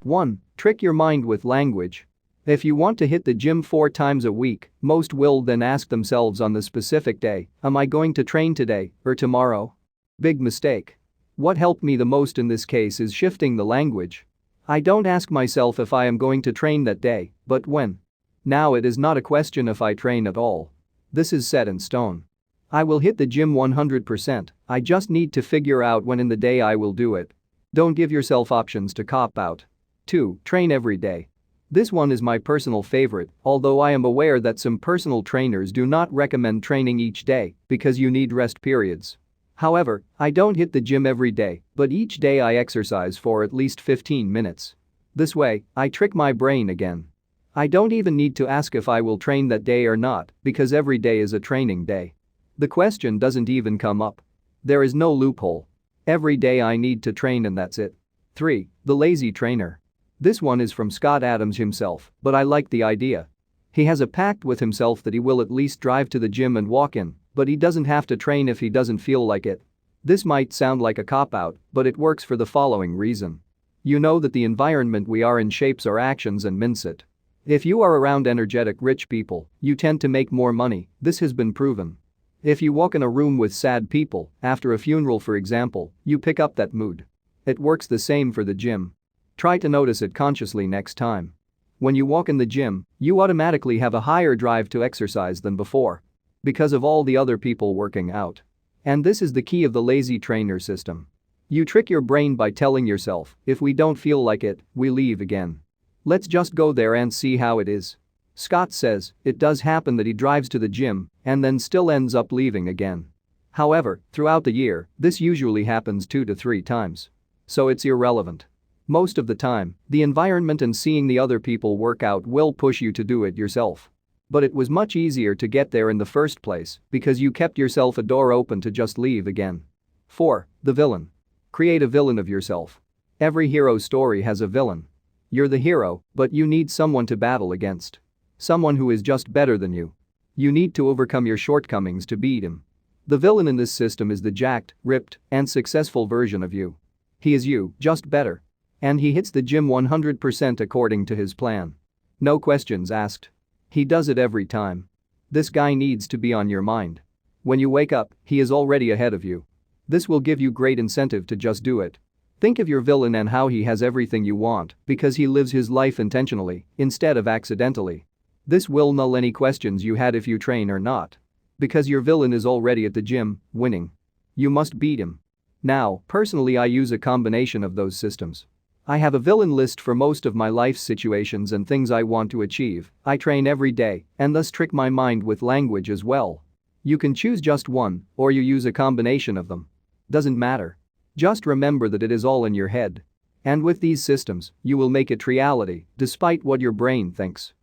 1. Trick your mind with language. If you want to hit the gym 4 times a week, most will then ask themselves on the specific day, am I going to train today or tomorrow? Big mistake. What helped me the most in this case is shifting the language. I don't ask myself if I am going to train that day, but when. Now it is not a question if I train at all. This is set in stone. I will hit the gym 100%, I just need to figure out when in the day I will do it. Don't give yourself options to cop out. 2. Train every day. This one is my personal favorite, although I am aware that some personal trainers do not recommend training each day because you need rest periods. However, I don't hit the gym every day, but each day I exercise for at least 15 minutes. This way, I trick my brain again. I don't even need to ask if I will train that day or not, because every day is a training day. The question doesn't even come up. There is no loophole. Every day I need to train and that's it. 3. The lazy trainer. This one is from Scott Adams himself, but I like the idea. He has a pact with himself that he will at least drive to the gym and walk in, but he doesn't have to train if he doesn't feel like it. This might sound like a cop-out, but it works for the following reason. You know that the environment we are in shapes our actions and mince it. If you are around energetic rich people, you tend to make more money, this has been proven. If you walk in a room with sad people, after a funeral for example, you pick up that mood. It works the same for the gym. Try to notice it consciously next time. When you walk in the gym, you automatically have a higher drive to exercise than before. Because of all the other people working out. And this is the key of the lazy trainer system. You trick your brain by telling yourself, if we don't feel like it, we leave again. Let's just go there and see how it is. Scott says, it does happen that he drives to the gym and then still ends up leaving again. However, throughout the year, this usually happens 2 to 3 times. So it's irrelevant. Most of the time, the environment and seeing the other people work out will push you to do it yourself. But it was much easier to get there in the first place because you kept yourself a door open to just leave again. 4. The villain. Create a villain of yourself. Every hero story has a villain. You're the hero, but you need someone to battle against. Someone who is just better than you. You need to overcome your shortcomings to beat him. The villain in this system is the jacked, ripped, and successful version of you. He is you, just better. And he hits the gym 100% according to his plan. No questions asked. He does it every time. This guy needs to be on your mind. When you wake up, he is already ahead of you. This will give you great incentive to just do it. Think of your villain and how he has everything you want because he lives his life intentionally instead of accidentally. This will null any questions you had if you train or not. Because your villain is already at the gym, winning. You must beat him. Now, personally I use a combination of those systems. I have a villain list for most of my life situations and things I want to achieve. I train every day and thus trick my mind with language as well. You can choose just one or you use a combination of them. Doesn't matter. Just remember that it is all in your head. And with these systems, you will make it reality despite what your brain thinks.